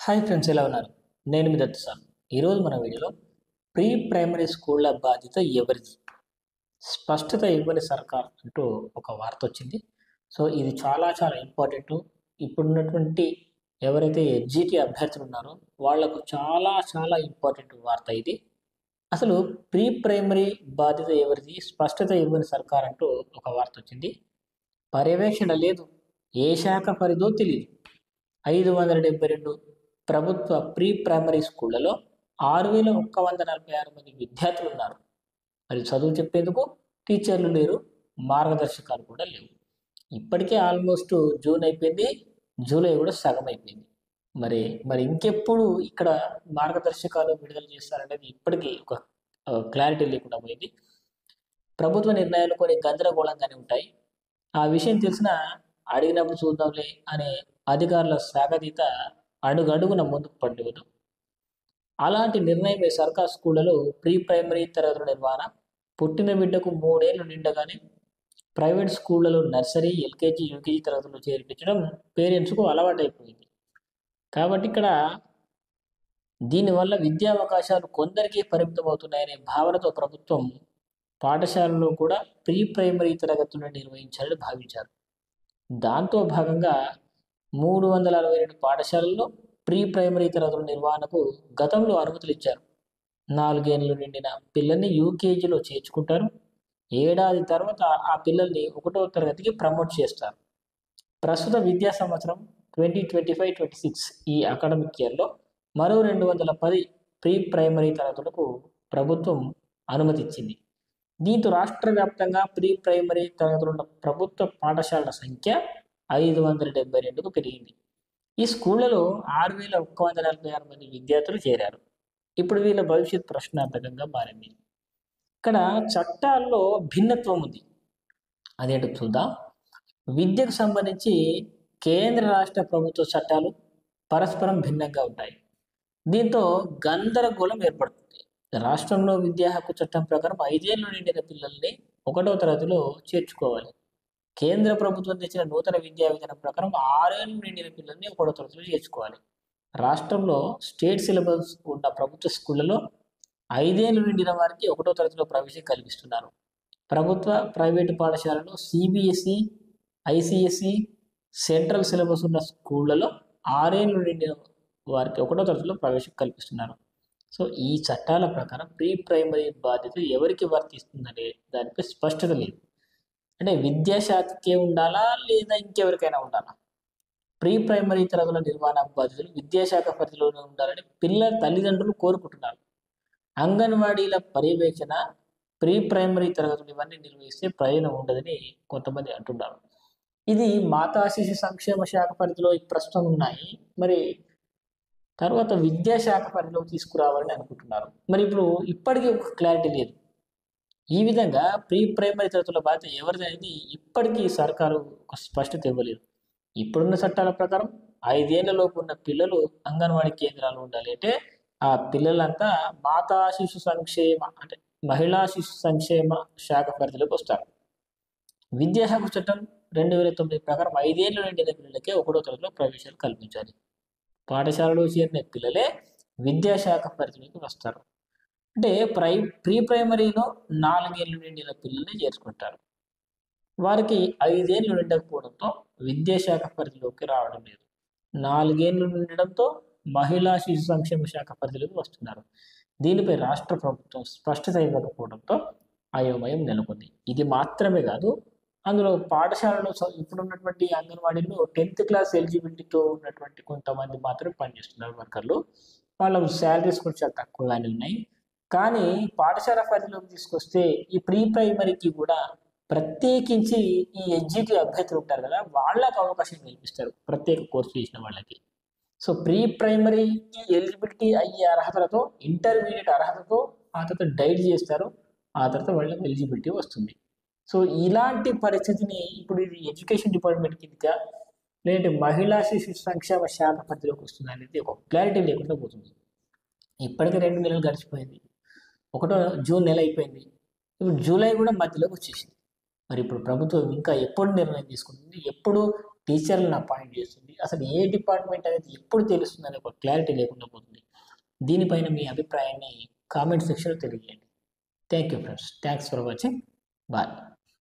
Hi friends, ఎలా ఉన్నారు? నేను మీ దత్తు సార్. ఈరోజు మన వీడియోలో ప్రీ ప్రైమరీ స్కూళ్ళ బాధ్యత ఎవరిది? స్పష్టత ఇవ్వని సర్కార్ అంటూ ఒక వార్త వచ్చింది. సో ఇది చాలా చాలా ఇంపార్టెంటు. ఇప్పుడున్నటువంటి ఎవరైతే ఎస్జిటి అభ్యర్థులు ఉన్నారో వాళ్లకు చాలా చాలా ఇంపార్టెంట్ వార్త ఇది. అసలు ప్రీ ప్రైమరీ బాధ్యత ఎవరిది? స్పష్టత ఇవ్వని సర్కార్ అంటూ ఒక వార్త వచ్చింది. పర్యవేక్షణ లేదు, ఏ శాఖ పరిధో తెలియదు. 572 ప్రభుత్వ ప్రీ ప్రైమరీ స్కూళ్లలో 6146 మంది విద్యార్థులు ఉన్నారు. మరి చదువు చెప్పేందుకు టీచర్లు లేరు, మార్గదర్శకాలు కూడా లేవు. ఇప్పటికే ఆల్మోస్ట్ జూన్ అయిపోయింది, జూలై కూడా సగం అయిపోయింది. మరి మరి ఇంకెప్పుడు ఇక్కడ మార్గదర్శకాలు విడుదల చేస్తారనేది ఇప్పటికీ ఒక క్లారిటీ లేకుండా పోయింది. ప్రభుత్వ నిర్ణయాలు కొన్ని గందరగోళంగానే ఉంటాయి. ఆ విషయం తెలిసిన అడిగినప్పుడు చూద్దాంలే అనే అధికారుల సాగదీత అడుగడుగున ముందుకు పడ్డదు. అలాంటి నిర్ణయమే సర్కార్ స్కూళ్లలో ప్రీ ప్రైమరీ తరగతుల నిర్వహణ. పుట్టిన బిడ్డకు 3 ఏళ్లు నిండగానే ప్రైవేట్ స్కూళ్లలో నర్సరీ, ఎల్కేజీ, యూకేజీ తరగతులు చేర్పించడం పేరెంట్స్కు అలవాటైపోయింది. కాబట్టి ఇక్కడ దీనివల్ల విద్యా అవకాశాలు కొందరికి పరిమితం అవుతున్నాయనే భావనతో ప్రభుత్వం పాఠశాలలో కూడా ప్రీ ప్రైమరీ తరగతులను నిర్వహించాలని భావించారు. దాంతో భాగంగా 362 పాఠశాలల్లో ప్రీ ప్రైమరీ తరగతుల నిర్వహణకు గతంలో అనుమతులు ఇచ్చారు. 4 ఏళ్లు నిండిన పిల్లల్ని యూకేజీలో చేర్చుకుంటారు. ఏడాది తర్వాత ఆ పిల్లల్ని 1వ తరగతికి ప్రమోట్ చేస్తారు. ప్రస్తుత విద్యా సంవత్సరం 2025-26 ఈ అకాడమిక్ ఇయర్లో మరో 210 ప్రీ ప్రైమరీ తరగతులకు ప్రభుత్వం అనుమతి ఇచ్చింది. దీంతో రాష్ట్ర వ్యాప్తంగా ప్రీ ప్రైమరీ తరగతులున్న ప్రభుత్వ పాఠశాలల సంఖ్య 572కు పెరిగింది. ఈ స్కూళ్లలో 6146 మంది విద్యార్థులు చేరారు. ఇప్పుడు వీళ్ళ భవిష్యత్ ప్రశ్నార్థకంగా మారింది. ఇక్కడ చట్టాల్లో భిన్నత్వం ఉంది. అదేంటో చూద్దాం. విద్యకు సంబంధించి కేంద్ర రాష్ట్ర ప్రభుత్వ చట్టాలు పరస్పరం భిన్నంగా ఉంటాయి. దీంతో గందరగోళం ఏర్పడుతుంది. రాష్ట్రంలో విద్యా హక్కు చట్టం ప్రకారం 5 ఏళ్లు నిండిన పిల్లల్ని 1వ తరగతిలో చేర్చుకోవాలి. కేంద్ర ప్రభుత్వం తెచ్చిన నూతన విద్యా విధానం ప్రకారం 6 ఏళ్లు నిండిన పిల్లల్ని 1వ తరగతిలో చేర్చుకోవాలి. రాష్ట్రంలో స్టేట్ సిలబస్ ఉన్న ప్రభుత్వ స్కూళ్లలో 5 ఏళ్లు నిండిన వారికి 1వ తరగతిలో ప్రవేశం కల్పిస్తున్నారు. ప్రభుత్వ, ప్రైవేటు పాఠశాలలో సిబిఎస్ఈ, ఐసిఎస్ఈ, సెంట్రల్ సిలబస్ ఉన్న స్కూళ్లలో 6 ఏళ్లు నిండిన వారికి 1వ తరగతిలో ప్రవేశం కల్పిస్తున్నారు. సో ఈ చట్టాల ప్రకారం ప్రీ ప్రైమరీ బాధ్యత ఎవరికి వర్తిస్తుందనే దానిపై స్పష్టత లేదు. అంటే విద్యాశాఖకే ఉండాలా లేదా ఇంకెవరికైనా ఉండాలా? ప్రీ ప్రైమరీ తరగతుల నిర్వహణ బాధ్యతలు విద్యాశాఖ పరిధిలోనే ఉండాలని పిల్లల తల్లిదండ్రులు కోరుకుంటున్నారు. అంగన్వాడీల పర్యవేక్షణ, ప్రీ ప్రైమరీ తరగతులు ఇవన్నీ నిర్వహిస్తే ప్రయోజనం ఉండదని కొంతమంది అంటున్నారు. ఇది మాతా శిశు సంక్షేమ శాఖ పరిధిలో ప్రస్తుతం ఉన్నాయి. మరి తర్వాత విద్యాశాఖ పరిధిలోకి తీసుకురావాలని అనుకుంటున్నారు. మరి ఇప్పుడు ఇప్పటికీ ఒక క్లారిటీ లేదు. ఈ విధంగా ప్రీ ప్రైమరీ తరగతుల బాధ్యత ఎవరిది అనేది ఇప్పటికీ సర్కారు ఒక స్పష్టత ఇవ్వలేదు. ఇప్పుడున్న చట్టాల ప్రకారం 5 ఏళ్లలోపు ఉన్న పిల్లలు అంగన్వాడీ కేంద్రాలు ఉండాలి. అంటే ఆ పిల్లలంతా మాతా శిశు సంక్షేమ అంటే మహిళా శిశు సంక్షేమ శాఖ పరిధిలోకి వస్తారు. విద్యా హక్కు చట్టం 2009 ప్రకారం 5 ఏళ్లు నిండిన పిల్లలకే 1వ తరగతిలో ప్రవేశాలు కల్పించాలి. పాఠశాలలో చేరిన పిల్లలే విద్యాశాఖ పరిధిలోకి వస్తారు. అంటే ప్రీ ప్రైమరీలో 4 ఏళ్లు నిండిన పిల్లల్ని చేర్చుకుంటారు. వారికి 5 ఏళ్లు నిండకపోవడంతో విద్యాశాఖ పరిధిలోకి రావడం లేదు. 4 ఏళ్లు నిండడంతో మహిళా శిశు సంక్షేమ శాఖ పరిధిలోకి వస్తున్నారు. దీనిపై రాష్ట్ర ప్రభుత్వం స్పష్టత ఇవ్వకపోవడంతో అయోమయం నెలకొంది. ఇది మాత్రమే కాదు, అందులో పాఠశాలలో ఇప్పుడున్నటువంటి అంగన్వాడీలో 10th క్లాస్ ఎలిజిబిలిటీతో ఉన్నటువంటి కొంతమంది మాత్రమే పనిచేస్తున్నారు వర్కర్లు. వాళ్ళ శాలరీస్ కూడా చాలా తక్కువగానే ఉన్నాయి. కానీ పాఠశాల పరిధిలోకి తీసుకొస్తే ఈ ప్రీ ప్రైమరీకి కూడా ప్రత్యేకించి ఈ ఎస్జిటి అభ్యర్థులు ఉంటారు కదా, వాళ్ళకు అవకాశం కల్పిస్తారు ప్రత్యేక కోర్సు చేసిన వాళ్ళకి. సో ప్రీ ప్రైమరీకి ఎలిజిబిలిటీ అయ్యే అర్హతలతో, ఇంటర్మీడియట్ అర్హతతో ఆ తర్వాత డైట్ చేస్తారు. ఆ తర్వాత వాళ్ళకి ఎలిజిబిలిటీ వస్తుంది. సో ఇలాంటి పరిస్థితిని ఇప్పుడు ఇది ఎడ్యుకేషన్ డిపార్ట్మెంట్ కింద లేదంటే మహిళా శిశు సంక్షేమ శాఖ పరిధిలోకి వస్తుంది అనేది ఒక క్లారిటీ లేకుండా పోతుంది. ఇప్పటికే 2 నెలలు గడిచిపోయింది. 1 జూన్ నెల అయిపోయింది. ఇప్పుడు జూలై కూడా మధ్యలోకి వచ్చేసింది. మరి ఇప్పుడు ప్రభుత్వం ఇంకా ఎప్పుడు నిర్ణయం తీసుకుంటుంది, ఎప్పుడు టీచర్లను అపాయింట్ చేస్తుంది, పోతుంది. అసలు ఏ డిపార్ట్మెంట్ అనేది ఎప్పుడు తెలుస్తుంది అనే ఒక క్లారిటీ లేకుండా పోతుంది. దీనిపైన మీ అభిప్రాయాన్ని కామెంట్ సెక్షన్లో తెలియజేయండి. Thank you friends. Thanks for watching. Bye.